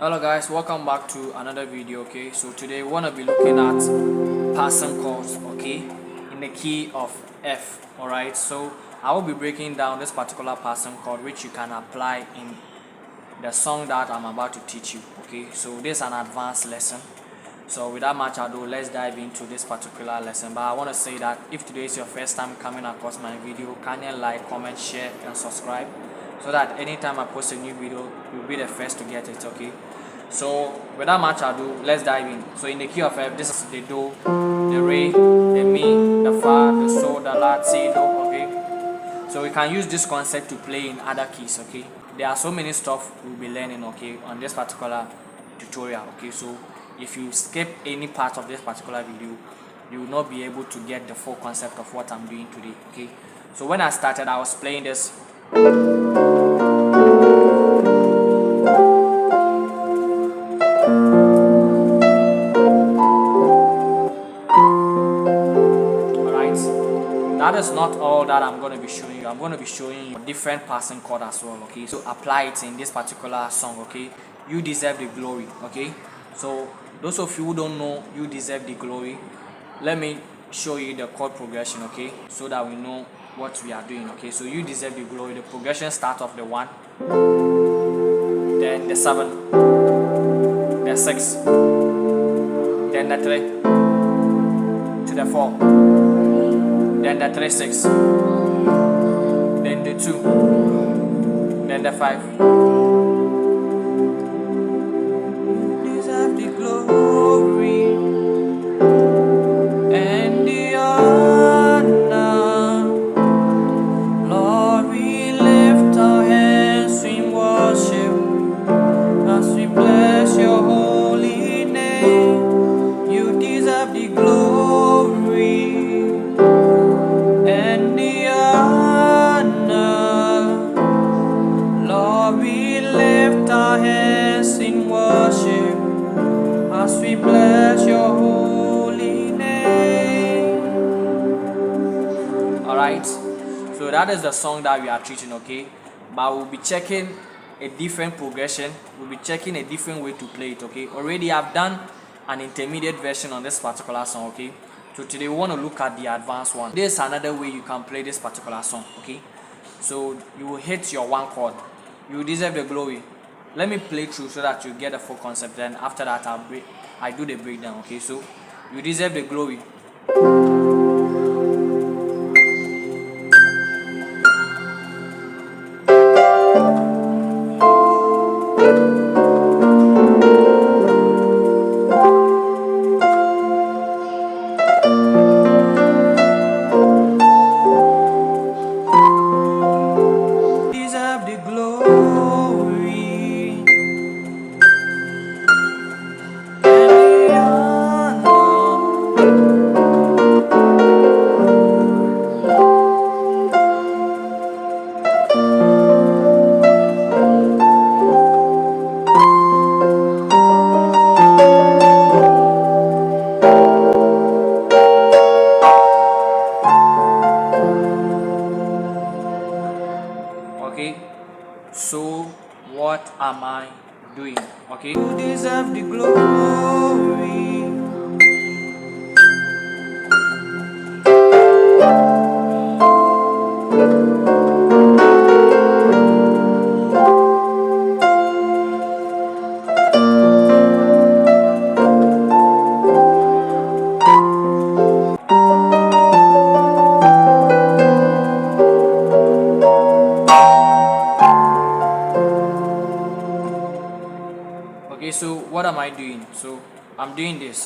Hello guys, welcome back to another video. Okay, so today we want to be looking at passing chords, okay, in the key of F. All right, so I will be breaking down this particular passing chord which you can apply in the song that I'm about to teach you. Okay, so this is an advanced lesson, so without much ado, let's dive into this particular lesson. But I want to say that if today is your first time coming across my video, kindly like, comment, share and subscribe, so that anytime I post a new video, you'll be the first to get it. Okay, so without much ado, let's dive in. So in the key of F, this is the Do, the Re, the Mi, the Fa, the Sol, the La, Si, Do. Okay, so we can use this concept to play in other keys. Okay, there are so many stuff we'll be learning, okay, on this particular tutorial. Okay, so if you skip any part of this particular video, you will not be able to get the full concept of what I'm doing today. Okay, so when I started, I was playing this. That is not all that I'm going to be showing you. I'm going to be showing you different passing chord as well. Okay, so apply it in this particular song. Okay, You Deserve the Glory. Okay, so those of you who don't know You Deserve the Glory, let me show you the chord progression. Okay, so that we know what we are doing. Okay, so You Deserve the Glory, the progression starts off the 1, then the 7, the 6, then the 3 to the 4, then the 3/6, then the 2, then the 5. You deserve the glory and the honor. Lord, we lift our hands in worship as we bless your holy name. You deserve the glory and the honor. Lord, we lift our hands in worship as we bless your holy name. Alright, so that is the song that we are treating. Okay, but we'll be checking a different progression, we'll be checking a different way to play it. Okay, already I've done an intermediate version on this particular song. Okay, so today we want to look at the advanced one. There's another way you can play this particular song. Okay, so you will hit your 1 chord, You Deserve the Glory. Let me play through so that you get the full concept. Then after that I do the breakdown. Okay, so You Deserve the Glory. Okay, so what am I doing? Okay, you deserve the glory. Okay, so what am I doing? So I'm doing this,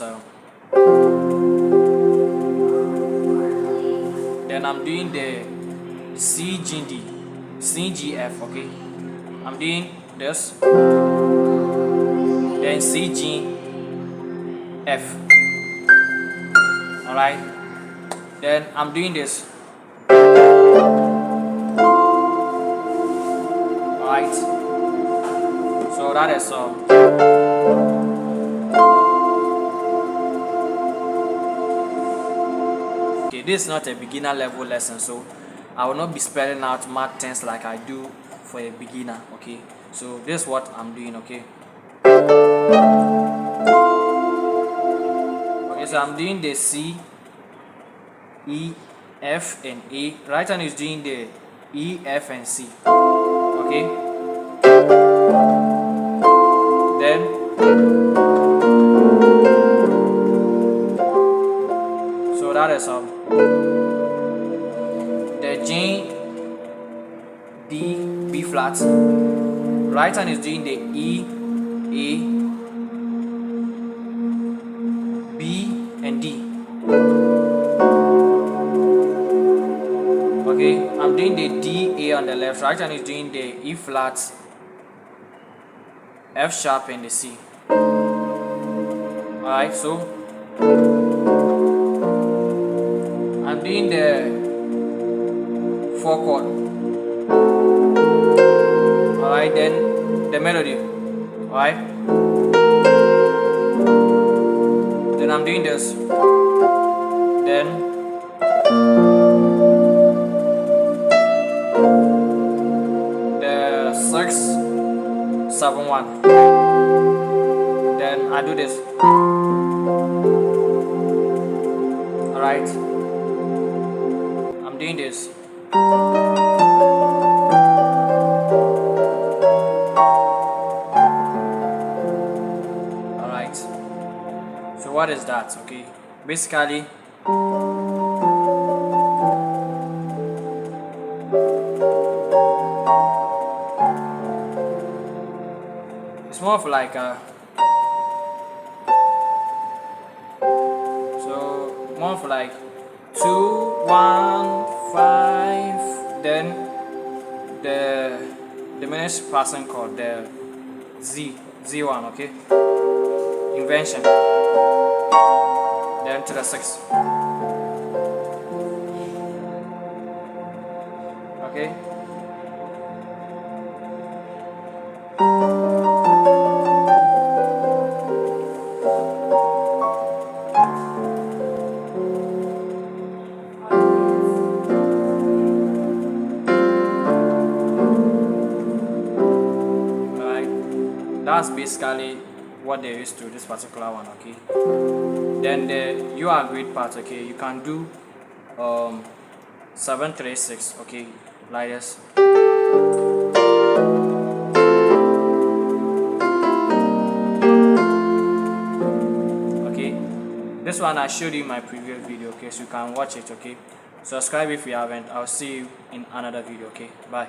then I'm doing the C G D, C G F. Okay, I'm doing this, then C G F. All right, then I'm doing this. All right, so that is okay, this is not a beginner level lesson, so I will not be spelling out mad things like I do for a beginner. Okay, so this is what I'm doing. Okay, Okay, so I'm doing the C, E, F, and A. Right hand is doing the E, F, and C. Okay. Then so that is the G, D, B flat. Right hand is doing the E, A, B, and D. Okay, I'm doing the D, A on the left. Right hand is doing the E flat, F sharp, and the C. Alright, so I'm doing the 4 chord. Alright, then the melody. Alright, then I'm doing this. Then the 6, 7, 1. Then I do this. Alright, I'm doing this. Alright, so what is that? Okay, basically it's more of like a more of like 2, 1, 5, then the diminished passing chord, the Z1, okay, invention, then to the 6, okay. That's basically what there is to this particular one, okay. Then the you are great part, okay, you can do 7, 3, 6, okay, like this. Okay, this one I showed you in my previous video, okay, so you can watch it, okay. Subscribe if you haven't. I'll see you in another video, okay. Bye.